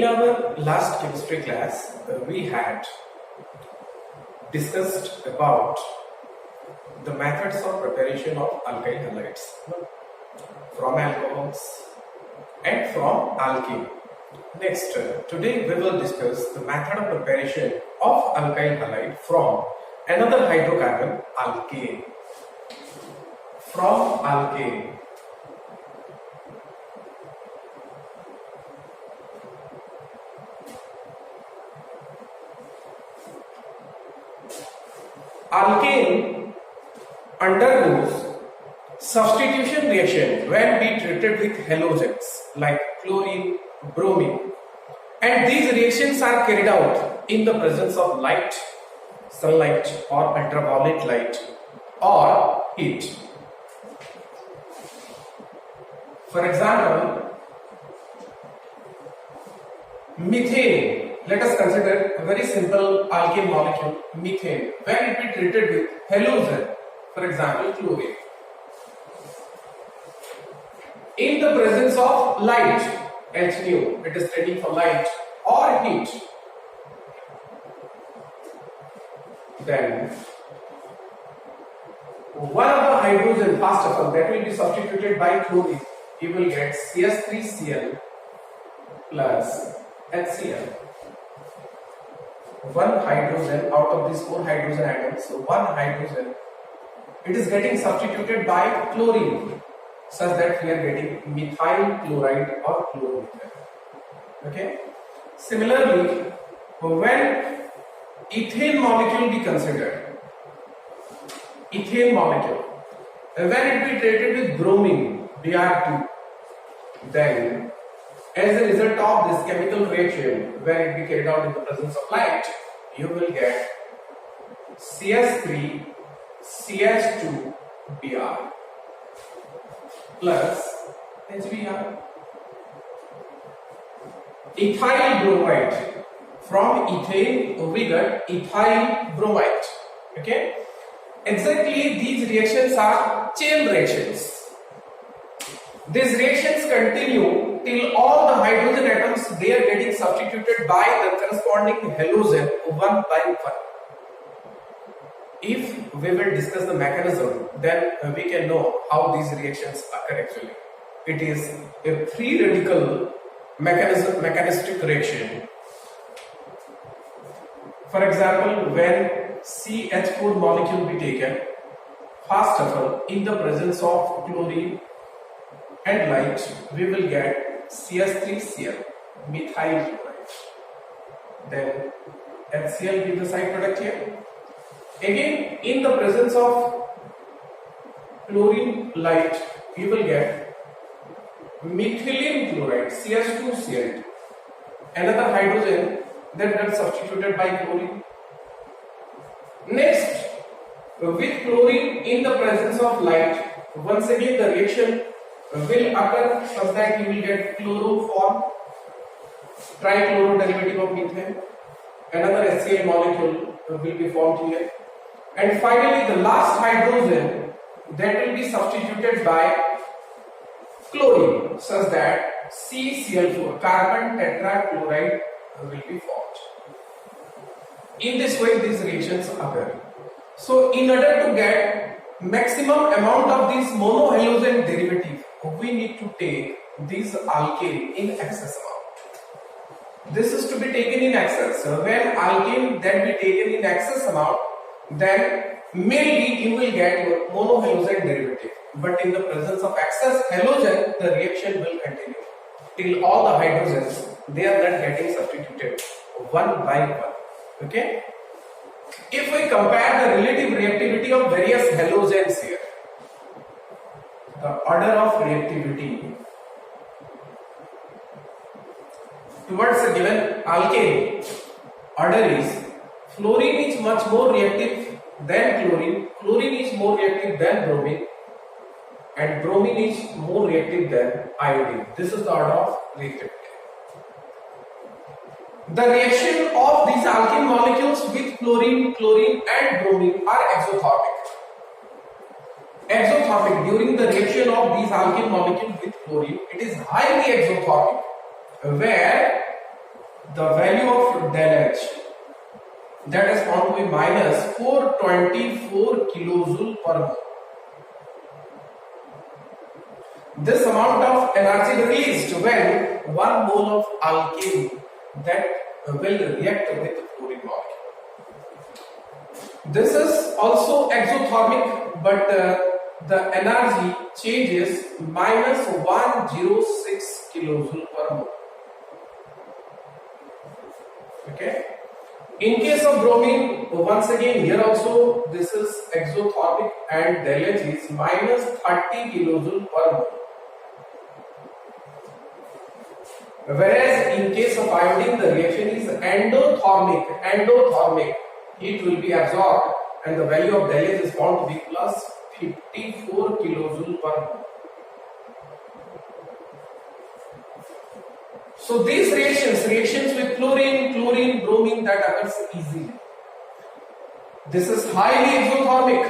In our last chemistry class, we had discussed about the methods of preparation of alkyl halides from alcohols and from alkene. Next, today we will discuss the method of preparation of alkyl halide from another hydrocarbon, alkane. From alkane. Alkane undergoes substitution reaction when be treated with halogens like chlorine, bromine, and these reactions are carried out in the presence of light, sunlight or ultraviolet light or heat. For example, methane. Let us consider a very simple alkane molecule, methane, when it be treated with halogen, for example, chlorine. In the presence of light, HNO, it is standing for light, or heat, then one of the hydrogen, first of all, that will be substituted by chlorine. You will get CH3Cl plus HCl. One hydrogen out of these 4 hydrogen atoms, so one hydrogen, it is getting substituted by chlorine, such that we are getting methyl chloride or chloromethyl. Okay. Similarly, when ethane molecule be considered, ethane molecule, when it be treated with bromine, Br2, then as a result of this chemical reaction, when it be carried out in the presence of light, you will get CH3 CH2 Br plus HBr. Ethyl bromide. From ethane we get ethyl bromide. Okay. Exactly, these reactions are chain reactions. These reactions continue till all the hydrogen atoms, they are getting substituted by the corresponding halogen one by one. If we will discuss the mechanism, then we can know how these reactions occur actually. It is a free radical mechanistic reaction. For example, when CH4 molecule be taken, first of all, in the presence of chlorine and light, we will get CH3Cl, methyl chloride. Then HCl give the side product here. Again, in the presence of chlorine light, we will get methylene chloride, CH2Cl, another hydrogen that gets substituted by chlorine. Next, with chlorine in the presence of light, once again the reaction will occur such that you will get chloroform, trichloro derivative of methane, another HCl molecule will be formed here, and finally the last hydrogen that will be substituted by chlorine such that CCl4, carbon tetrachloride, will be formed. In this way these reactions occur. So in order to get maximum amount of this monohalogen derivative, we need to take this alkane in excess amount. This is to be taken in excess. So when alkane then be taken in excess amount, then mainly you will get your monohalogen derivative. But in the presence of excess halogen, the reaction will continue till all the hydrogens, they are not getting substituted one by one. Okay. If we compare the relative reactivity of various halogens here, the order of reactivity towards a given alkane order is fluorine is much more reactive than chlorine, chlorine is more reactive than bromine, and bromine is more reactive than iodine. This is the order of reactivity. The reaction of these alkene molecules with chlorine, and bromine are exothermic. Exothermic, during the reaction of these alkene molecules with chlorine, it is highly exothermic, where the value of del H, that is found to be minus 424 kilojoule per mole. This amount of energy released when 1 mole of alkane that will react with fluorine molecule. This is also exothermic, but the energy changes minus 106 kilojoule per mole. Okay. In case of bromine, once again here also this is exothermic and del H is minus 30 kilojoule per mole. Whereas in case of iodine, the reaction is endothermic. Endothermic heat will be absorbed and the value of del H is found to be plus 54 kilojoule per mole. So these reactions with chlorine, bromine, that occurs easily. This is highly exothermic,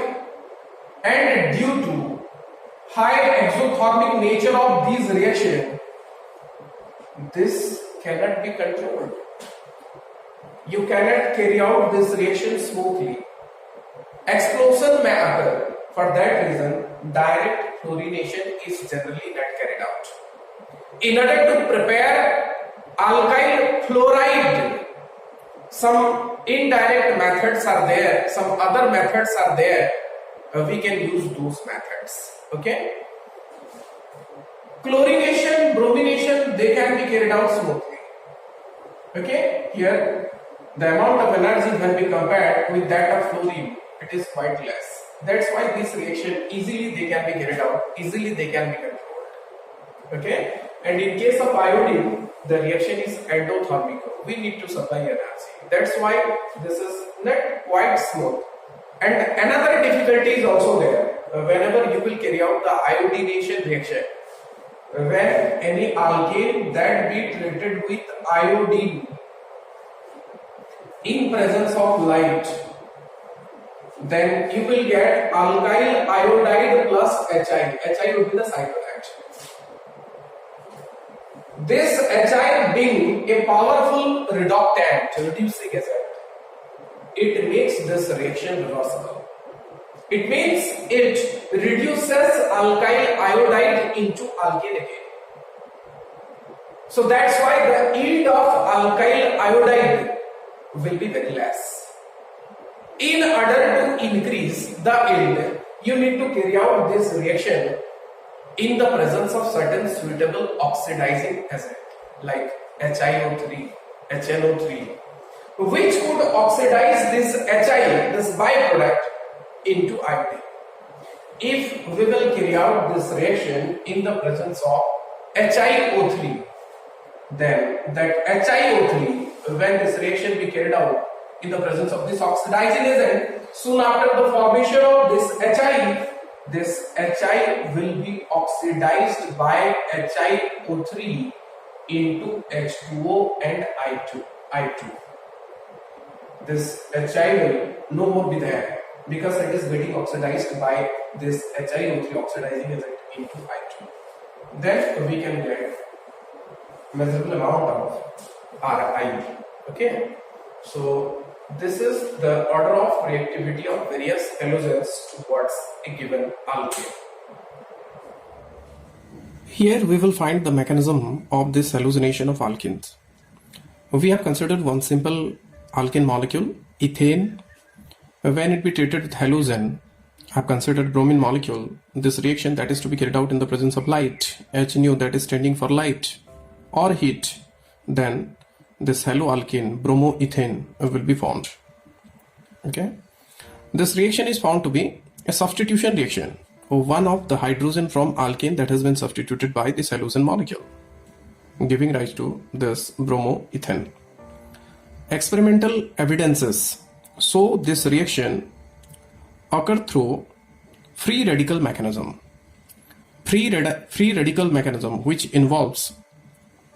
and due to high exothermic nature of these reactions, this cannot be controlled. You cannot carry out this reaction smoothly. Explosion may occur. For that reason, direct chlorination is generally not carried out. In order to prepare alkyl chloride, some indirect methods are there, some other methods are there. We can use those methods. Okay. Chlorination, bromination, they can be carried out smoothly. Okay. Here, the amount of energy when we compared with that of fluorine, it is quite less. That's why this reaction easily they can be carried out, easily they can be controlled. Okay. And in case of iodine, the reaction is endothermic. We need to supply energy. That's why this is not quite smooth. And another difficulty is also there. Whenever you will carry out the iodination reaction, when any alkane that be treated with iodine in presence of light, then you will get alkyl iodide plus HI. HI would be the cycloride. This HI being a powerful reductant, reducing agent, it makes this reaction reversible. It means it reduces alkyl iodide into alkane again. So that's why the yield of alkyl iodide will be very less. In order to increase the yield, you need to carry out this reaction in the presence of certain suitable oxidizing agent like HiO3, HNO3, which would oxidize this HI, this byproduct, into iodine. If we will carry out this reaction in the presence of HiO3, then that HiO3, when this reaction be carried out in the presence of this oxidizing agent, soon after the formation of this HI will be oxidized by HiO3 into H2O and I2. This HI will no more be there because it is getting oxidized by this HiO3 oxidizing agent into I2. Then we can get measurable amount of Ri. Okay, so this is the order of reactivity of various halogens towards a given alkane. Here we will find the mechanism of this halogenation of alkenes. We have considered one simple alkane molecule, ethane. When it be treated with halogen, I have considered bromine molecule. This reaction that is to be carried out in the presence of light, H nu, that is standing for light, or heat, then this haloalkane bromoethane will be formed. Okay, this reaction is found to be a substitution reaction of one of the hydrogen from alkane that has been substituted by this halogen molecule, giving rise to this bromoethane. Experimental evidences show this reaction occur through free radical mechanism. Free radical mechanism which involves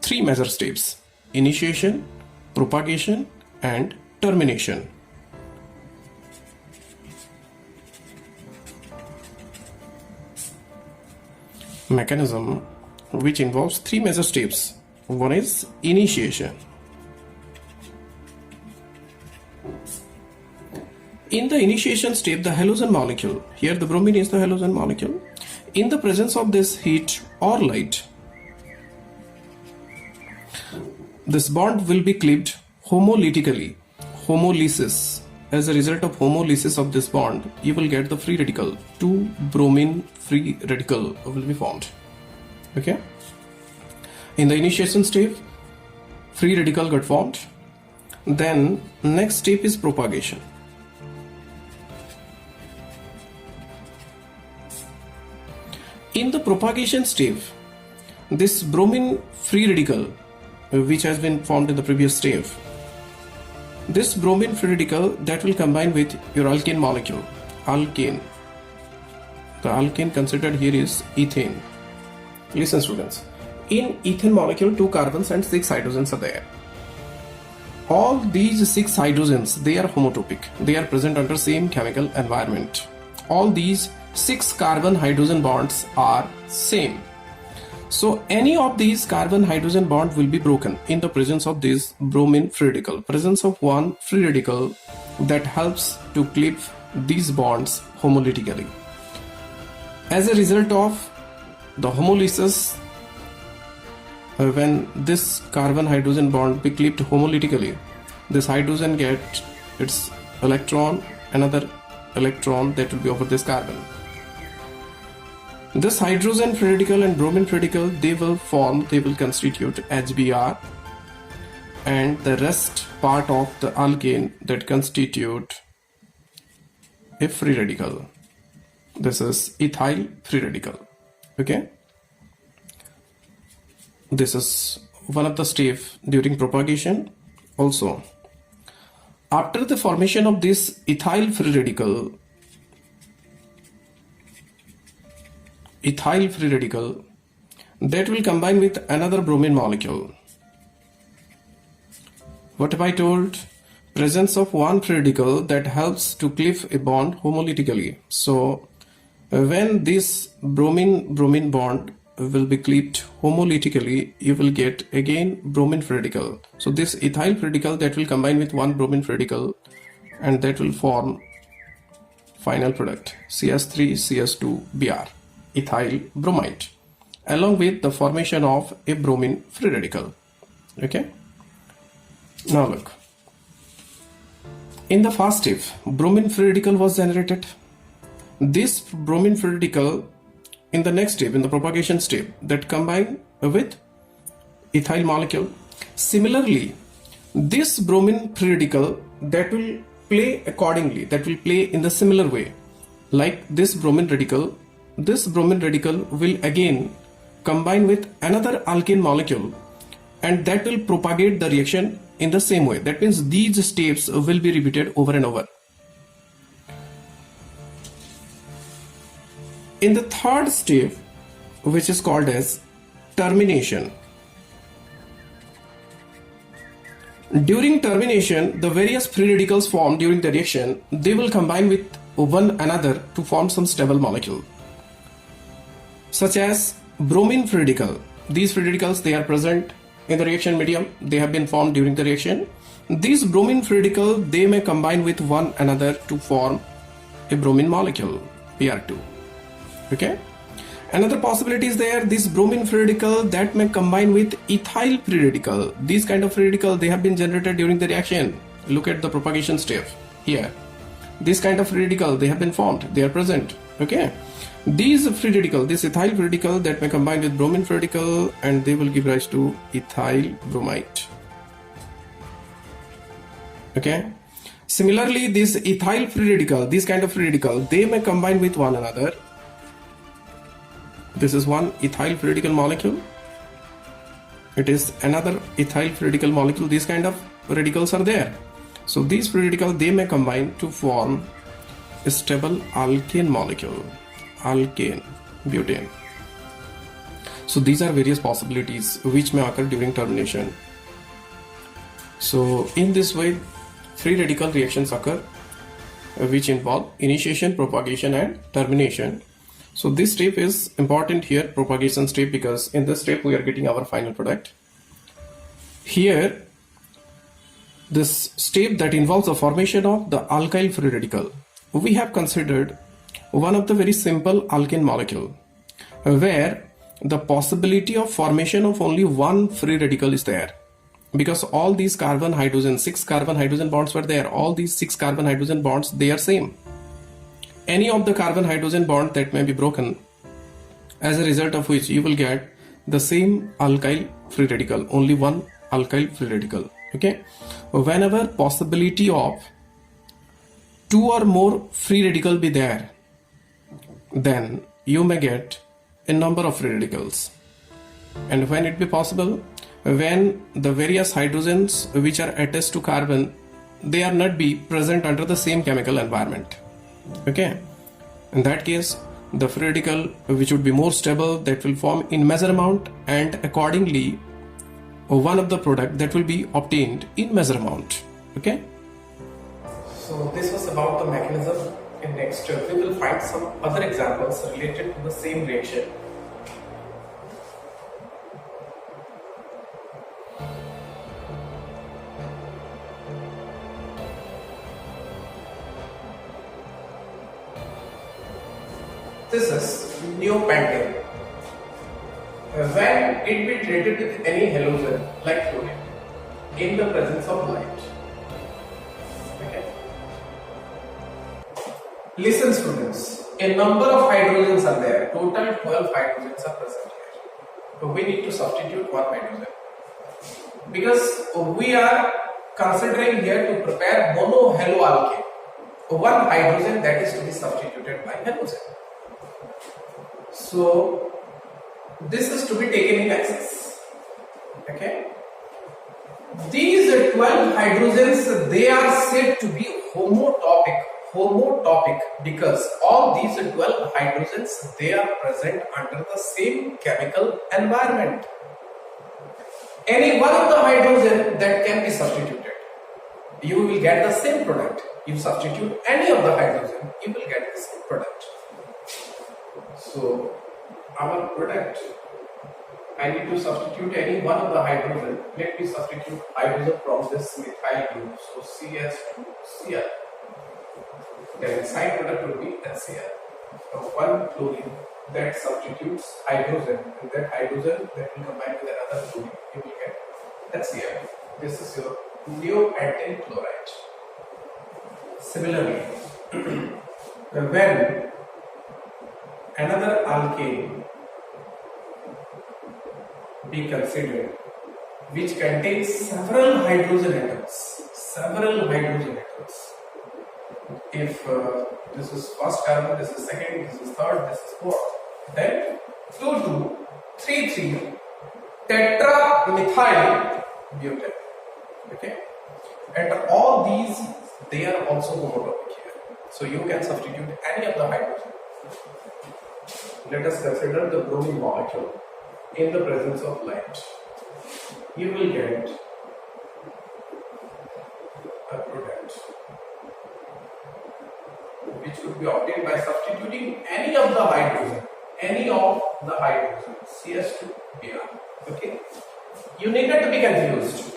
three major steps: initiation, propagation, and termination. Mechanism which involves three major steps. One is initiation. In the initiation step, the halogen molecule, here the bromine is the halogen molecule, in the presence of this heat or light, this bond will be clipped homolytically, homolysis. As a result of homolysis of this bond, you will get the free radical. 2 bromine free radical will be formed. Okay. In the initiation step, free radical got formed. Then next step is propagation. In the propagation step, this bromine free radical, which has been formed in the previous step, this bromine free radical that will combine with your alkane molecule, alkane. The alkane considered here is ethane. Listen students, in ethane molecule 2 carbons and 6 hydrogens are there. All these 6 hydrogens, they are homotopic. They are present under same chemical environment. All these 6 carbon hydrogen bonds are same. So any of these carbon hydrogen bond will be broken in the presence of this bromine free radical. Presence of one free radical that helps to clip these bonds homolytically. As a result of the homolysis, when this carbon hydrogen bond be clipped homolytically, this hydrogen get its electron, another electron that will be over this carbon. This hydrogen free radical and bromine free radical, they will constitute HBr, and the rest part of the alkane that constitute a free radical. This is ethyl free radical. Okay. This is one of the steps during propagation. Also, after the formation of this ethyl free radical, that will combine with another bromine molecule. What have I told? Presence of one free radical that helps to clip a bond homolytically. So when this bromine bond will be clipped homolytically, you will get again bromine free radical. So this ethyl free radical that will combine with one bromine free radical, and that will form final product CS3CS2Br, ethyl bromide, along with the formation of a bromine free radical. Okay. Now look, in the first step, bromine free radical was generated. This bromine free radical in the next step, in the propagation step, that combine with ethyl molecule. Similarly, this bromine free radical that will play accordingly, that will play in the similar way, like this bromine radical will again combine with another alkane molecule, and that will propagate the reaction in the same way. That means these steps will be repeated over and over. In the third step, which is called as termination, during termination, the various free radicals formed during the reaction, they will combine with one another to form some stable molecule, such as bromine free radical. These free radicals, they are present in the reaction medium. They have been formed during the reaction. These bromine free radical, they may combine with one another to form a bromine molecule, Br2. Okay. Another possibility is there, this bromine free radical that may combine with ethyl free radical. These kind of free radical, they have been generated during the reaction. Look at the propagation step here. This kind of free radical, they have been formed. They are present. Okay. These free radical, this ethyl free radical that may combine with bromine free radical, and they will give rise to ethyl bromide. Okay. Similarly, this ethyl free radical, these kind of free radical, they may combine with one another. This is one ethyl free radical molecule. It is another ethyl free radical molecule. These kind of radicals are there. So these free radicals, they may combine to form a stable alkane molecule, alkane, butane. So these are various possibilities which may occur during termination. So in this way, free radical reactions occur which involve initiation, propagation and termination. So this step is important here, propagation step, because in this step we are getting our final product. Here this step that involves the formation of the alkyl free radical, we have considered one of the very simple alkene molecule where the possibility of formation of only one free radical is there, because all these carbon hydrogen, 6 carbon hydrogen bonds were there. All these 6 carbon hydrogen bonds, they are same. Any of the carbon hydrogen bond that may be broken, as a result of which you will get the same alkyl free radical, only one alkyl free radical. Okay, whenever possibility of 2 or more free radical be there, then you may get a number of free radicals. And when it be possible, when the various hydrogens which are attached to carbon, they are not be present under the same chemical environment. Okay, in that case the free radical which would be more stable, that will form in measure amount, and accordingly one of the product that will be obtained in measure amount. Okay, so this was about the mechanism. In next we will find some other examples related to the same reaction. This is neopentane. When it be treated with any halogen like fluorine in the presence of light. Okay. Listen students, a number of hydrogens are there. Total 12 hydrogens are present here. So we need to substitute one hydrogen, because we are considering here to prepare monohaloalkane. One hydrogen that is to be substituted by halogen. So this is to be taken in excess. Okay. These 12 hydrogens, they are said to be homotopic because all these 12 hydrogens, they are present under the same chemical environment. Any one of the hydrogen that can be substituted, you will get the same product. You substitute any of the hydrogen, you will get the same product. So our product, I need to substitute any one of the hydrogen. Let me substitute hydrogen from this methyl group. So CS2Cl. Then side product will be HCl. So one chlorine that substitutes hydrogen, and that hydrogen that will combine with another chlorine, you will get HCl. This is your neopentane chloride. Similarly, when another alkane be considered which contains several hydrogen atoms, if this is first carbon, this is second, this is third, this is fourth, then 2,2, 3,3 tetramethyl butane. Okay, and all these, they are also homotopic here, so you can substitute any of the hydrogen. Let us consider the bromine molecule in the presence of light. You will get a product which would be obtained by substituting any of the hydrogen, CS2Br. Okay, you need not to be confused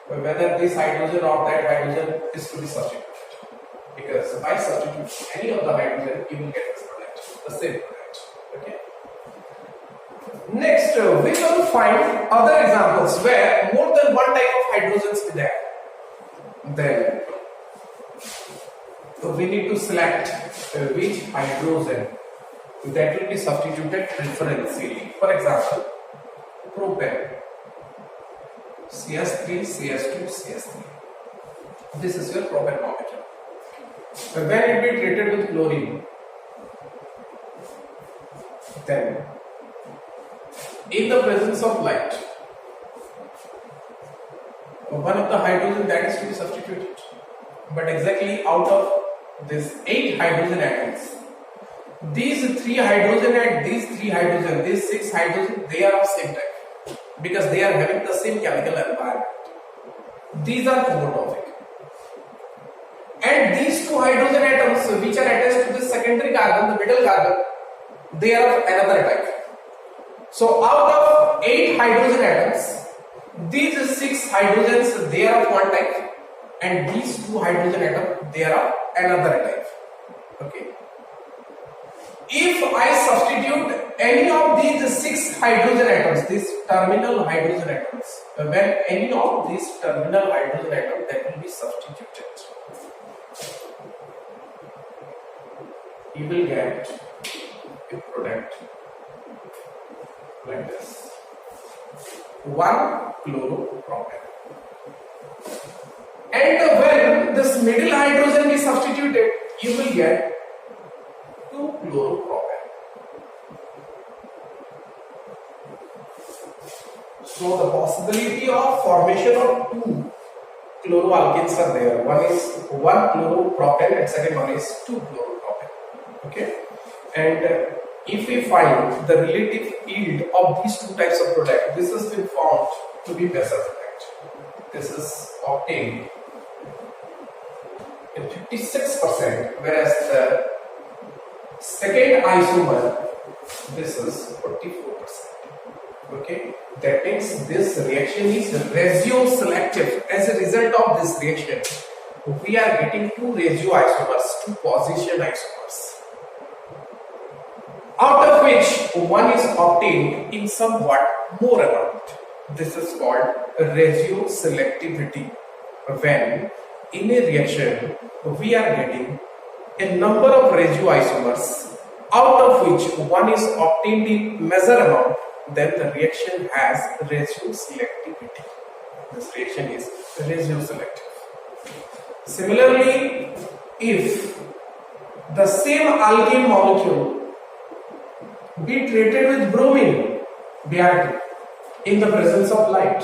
whether this hydrogen or that hydrogen is to be substituted, because by substituting any of the hydrogen, you will get this product, the same product. Okay. Next, we will find other examples where more than one type of hydrogens is there. Then we need to select which hydrogen that will be substituted preferentially. For example, propane, CS3, CS2, CS3. This is your propane molecule. When it be treated with chlorine, then in the presence of light, one of the hydrogen that is to be substituted, but exactly out of these 8 hydrogen atoms, these 3 hydrogen and these 3 hydrogen, these 6 hydrogen, they are of same type because they are having the same chemical environment. These are homotopic. And these 2 hydrogen atoms which are attached to the secondary carbon, the middle carbon, they are of another type. So out of 8 hydrogen atoms, these 6 hydrogens, they are of one type, and these two hydrogen atoms, they are another type. Okay. If I substitute any of these 6 hydrogen atoms, these terminal hydrogen atoms, when any of these terminal hydrogen atoms that will be substituted, you will get a product like this: 1 chloropropane. And when this middle hydrogen is substituted, you will get 2 chloropropane. So the possibility of formation of 2 chloroalkanes are there. One is 1 chloropropane and second one is 2 chloropropane. Okay, and if we find the relative yield of these two types of product, this has been found to be Besser product. This is obtained in 56%, whereas the second isomer, this is 44%. Okay, that means this reaction is regioselective. As a result of this reaction, we are getting 2 regioisomers, 2 position isomers, out of which one is obtained in somewhat more amount. This is called regioselectivity. When in a reaction we are getting a number of regioisomers, out of which one is obtained in measure amount, then the reaction has regioselectivity. This reaction is regioselective. Similarly, if the same alkane molecule be treated with bromine, Br2, in the presence of light,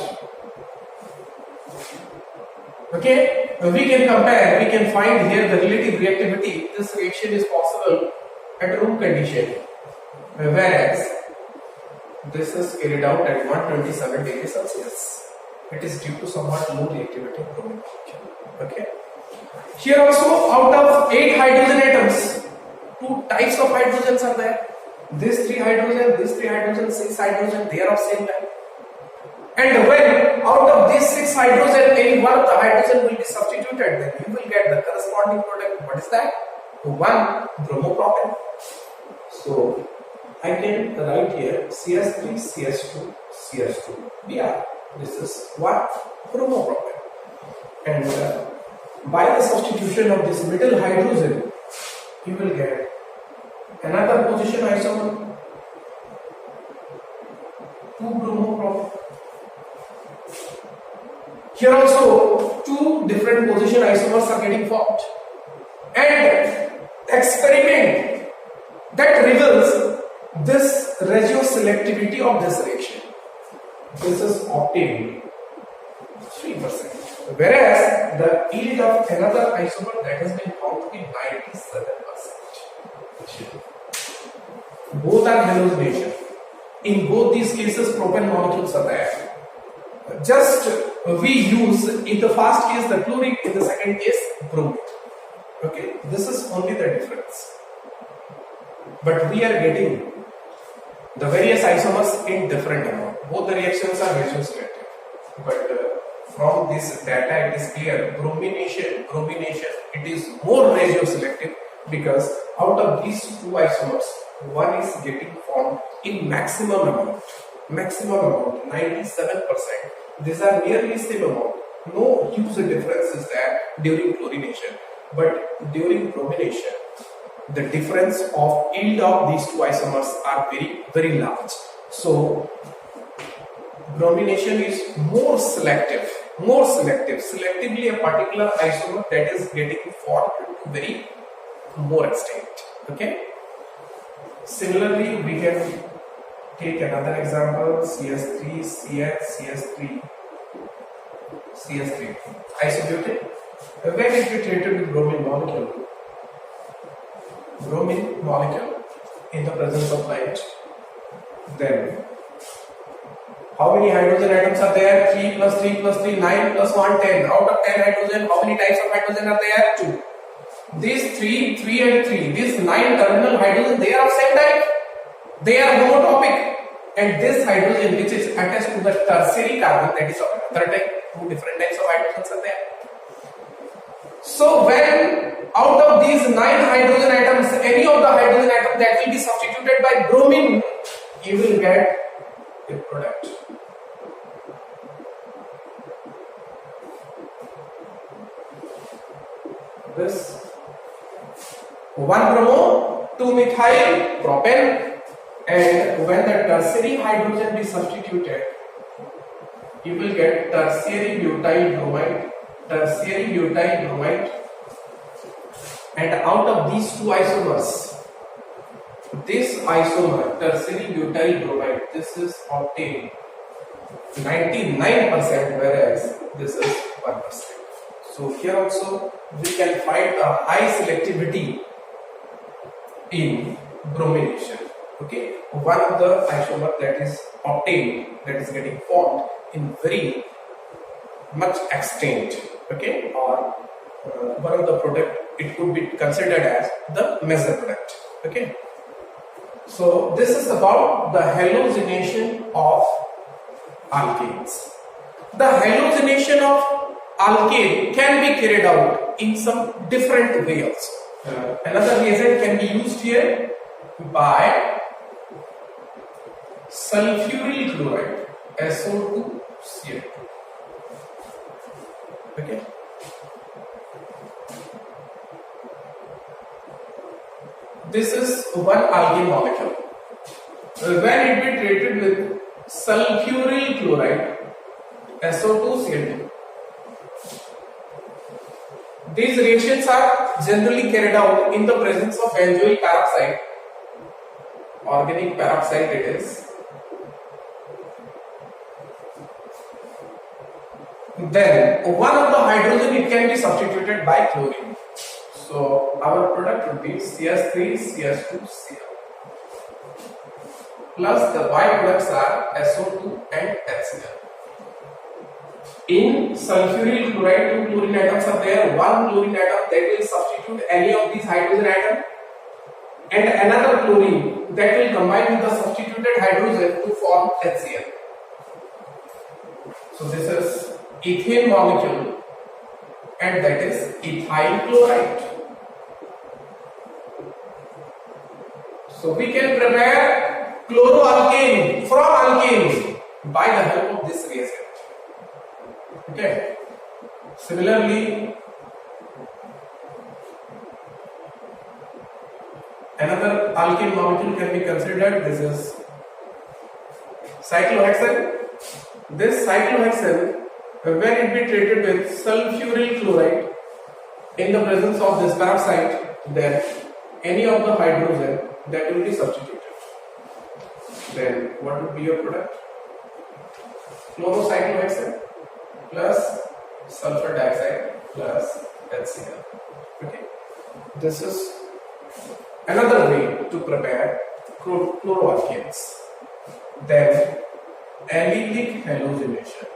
okay, we can compare, we can find here the relative reactivity. This reaction is possible at room condition, whereas this is carried out at 127 degrees Celsius. It is due to somewhat low reactivity of bromine molecule. Okay. Here also, out of 8 hydrogen atoms, 2 types of hydrogens are there. These 3 hydrogen, 6 hydrogen, they are of same type. And when out of these 6 hydrogen, any one of the hydrogen will be substituted, then you will get the corresponding product. What is that? 1 bromopropane. So I can write here CS3, CS2, CS2, Br. This is what? Bromopropane. And by the substitution of this middle hydrogen, you will get another position isomer, 2 bromopropane. Here also 2 different position isomers are getting formed, and experiment that reveals this regioselectivity of this reaction. This is obtained 3%, whereas the yield of another isomer that has been found to be 97%. Both are halogenation. In both these cases, propane molecules are there. Just we use in the first case the chlorine, in the second case bromine. Okay, this is only the difference. But we are getting the various isomers in different amount. Both the reactions are regioselective. But from this data, it is clear bromination, it is more regioselective, because out of these 2 isomers, one is getting formed in maximum amount, 97%. These are nearly same amount. No huge difference is there during chlorination, but during bromination, the difference of yield of these 2 isomers are very, very large. So bromination is more selective, selectively a particular isomer that is getting formed to very more extent. Okay. Similarly, we can take another example: CS3, CS3, isobutane. When it is treated with bromine molecule in the presence of light, then how many hydrogen atoms are there? 3 plus 3 plus 3, 9 plus 1, 10. Out of 10 hydrogen, how many types of hydrogen are there? 2. These 3 and 3, these 9 terminal hydrogen, they are of same type. They are homotopic. And this hydrogen which is attached to the tertiary carbon, that is of another type. 2 different types of hydrogens are there. So when out of these 9 hydrogen atoms, any of the hydrogen atom that will be substituted by bromine, you will get a product. This 1 bromo, 2 methyl propane, and when the tertiary hydrogen is substituted, you will get tertiary butyl bromide, tertiary butyl bromide, and out of these two isomers, this isomer tertiary butyl bromide, this is obtained 99%, whereas this is 1%. So here also we can find a high selectivity in bromination. Okay, one of the isomer that is obtained, that is getting formed in very much extent. Okay, or one of the product, it could be considered as the measure product. Okay, so this is about the halogenation of alkanes. The halogenation of alkane can be carried out in some different ways. Another reagent can be used here by sulfuryl chloride, SO2Cl2. Okay. This is one alkene molecule. When it be treated with sulfuryl chloride, SO2Cl2, these reactions are generally carried out in the presence of benzoyl peroxide, organic peroxide it is. Then one of the hydrogen, it can be substituted by chlorine. So our product would be CS3CS2Cl. Plus the byproducts are SO2 and HCl. In sulfuryl chloride, 2 chlorine atoms are there. 1 chlorine atom that will substitute any of these hydrogen atom, and another chlorine that will combine with the substituted hydrogen to form HCl. So this is ethane molecule, and that is ethyl chloride. So we can prepare chloroalkane from alkane by the help of this reagent. Okay. Similarly, another alkene molecule can be considered. This is cyclohexane. This cyclohexane, when it be treated with sulfuryl chloride in the presence of this peroxide, then any of the hydrogen that will be substituted. Then what would be your product? Chlorocyclohexane plus sulfur dioxide plus HCl. Okay. This is another way to prepare chloroalkanes. Then allylic halogenation.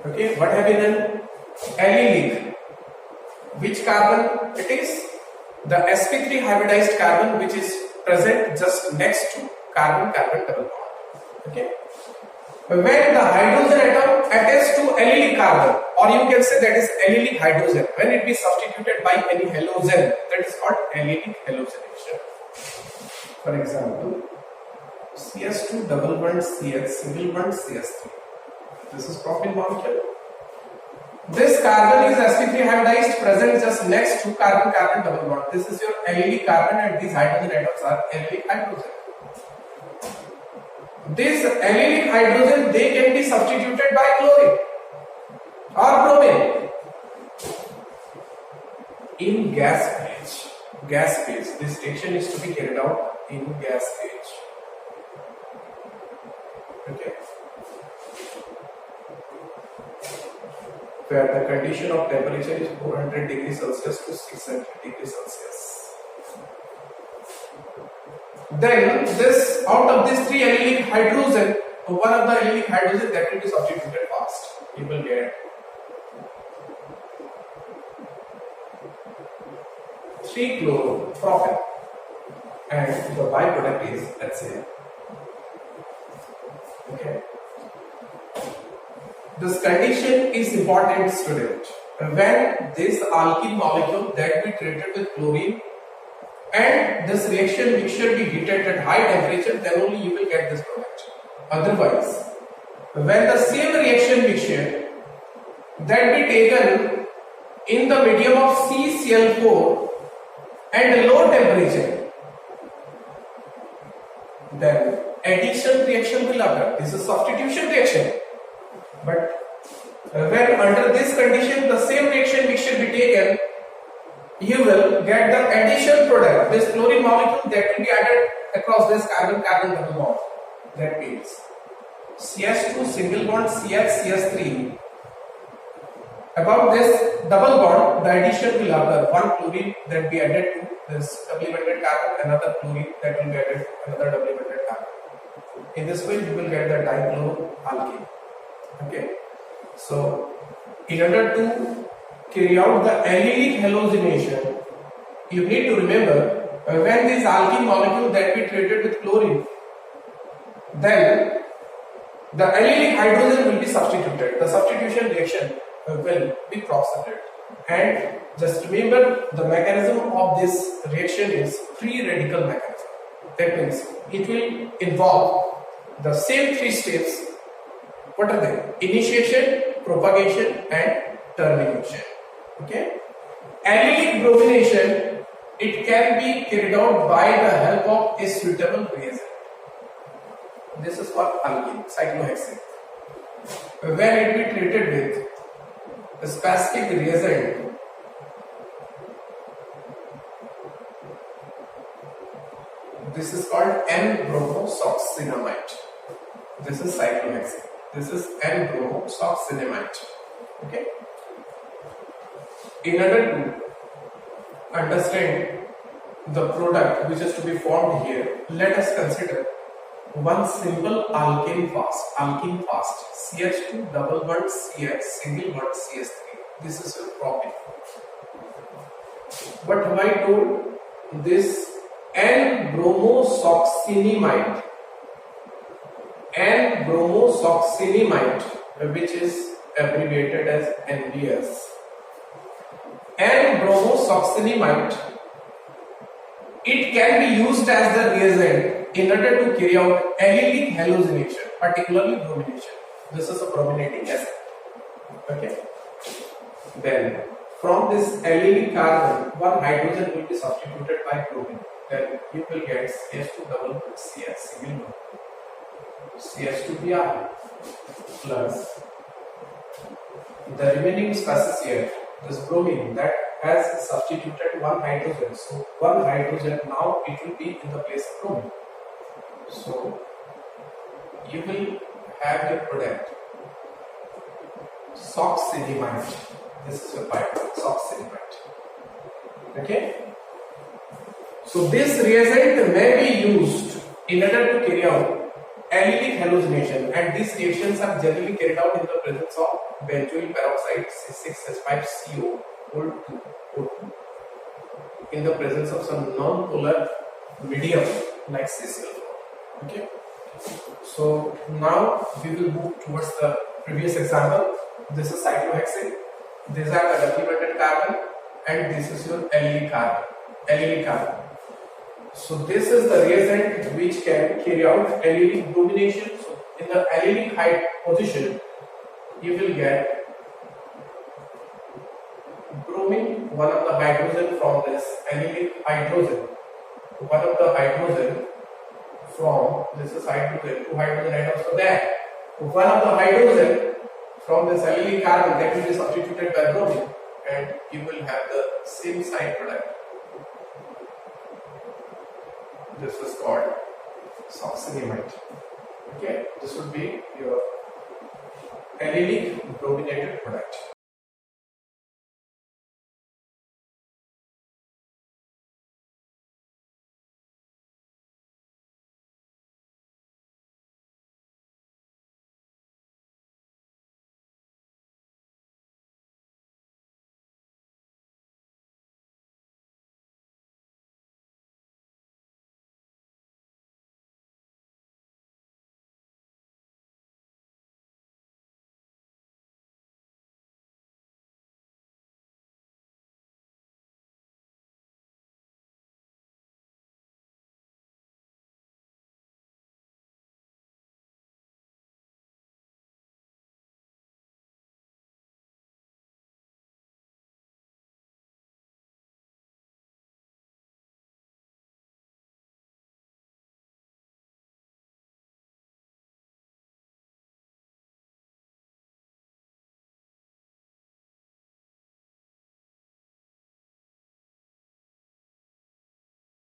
Okay, what have you done? Allylic. Which carbon it is? The sp3 hybridized carbon which is present just next to carbon-carbon double bond. Okay. When the hydrogen atom attaches to allylic carbon, or you can say that is allylic hydrogen, when it be substituted by any halogen, that is called allylic halogenation. For example, CS2 double bond CS single bond CS3. This is propane molecule. This carbon is sp3 hybridized, present just next to carbon-carbon double bond. This is your allylic carbon, and these hydrogen atoms are allylic hydrogen. This allylic hydrogen, they can be substituted by chlorine or bromine in gas phase. Gas phase. This reaction is to be carried out in gas phase. Okay. Where the condition of temperature is 400 degrees Celsius to 600 degrees Celsius. Then this, out of these 3 allylic hydrogen, one of the allylic hydrogen that will be substituted fast. You will get 3-chloropropane, and the byproduct is HCl. this condition is important, student. When this alkene molecule that we treated with chlorine and this reaction mixture be heated at high temperature, then only you will get this product. Otherwise, when the same reaction mixture that be taken in the medium of CCl4 and low temperature, then addition reaction will occur. This is substitution reaction. But when under this condition the same reaction mixture be taken, you will get the addition product, this chlorine molecule that will be added across this carbon-carbon double bond. That means CH2 single bond CH CH3. Above this double bond, the addition will occur. One chlorine that be added to this doubly bonded carbon, another chlorine that will be added to another doubly bonded carbon. In this way, you will get the dichloroalkane. Okay. So, in order to carry out the allylic hallucination, you need to remember when this alkene molecule that we treated with chlorine, then the allylic hydrogen will be substituted. The substitution reaction will be proceeded. And just remember, the mechanism of this reaction is free radical mechanism. That means it will involve the same three steps. What are they? Initiation, propagation, and termination. Okay. Allylic bromination, it can be carried out by the help of a suitable reagent. This is for alkene, cyclohexane. When it be treated with a specific reagent, this is called N-bromosuccinimide. This is cyclohexane. This is N-bromosuccinimide. Okay. In order to understand the product which is to be formed here, let us consider one simple alkane fast, CH2 double bond CH single bond CH3. This is a propene. What have I told? This N-bromosuccinimide, which is abbreviated as NBS. N-bromosuccinimide, it can be used as the reagent in order to carry out allylic hallucination, particularly bromination. This is a brominating acid. Okay. Then, from this allylic carbon, one hydrogen will be substituted by bromine. Then you will get CH2 double bond CH single bond CH2Br plus the remaining species here, this bromine that has substituted one hydrogen. So one hydrogen now it will be in the place of bromine. So you will have your product succinimide. This is your byproduct, succinimide. Okay. So this reagent may be used in order to carry out allylic hallucination, and these reactions are generally carried out in the presence of benzoyl peroxide C6H5CO O2 in the presence of some non-polar medium like CCl4. Okay. So now we will move towards the previous example. This is cyclohexane. These are the doubly bonded carbon, and this is your allylic carbon. So this is the reagent which can carry out allylic bromination. So in the allylic high position, you will get bromine, one of the hydrogen from this allylic hydrogen, one of the hydrogen from this is hydrogen, two hydrogen atoms are there. One of the hydrogen from this allylic carbon that will be substituted by bromine, and you will have the same side product. This is called succinimide. Okay, this would be your allylic brominated product.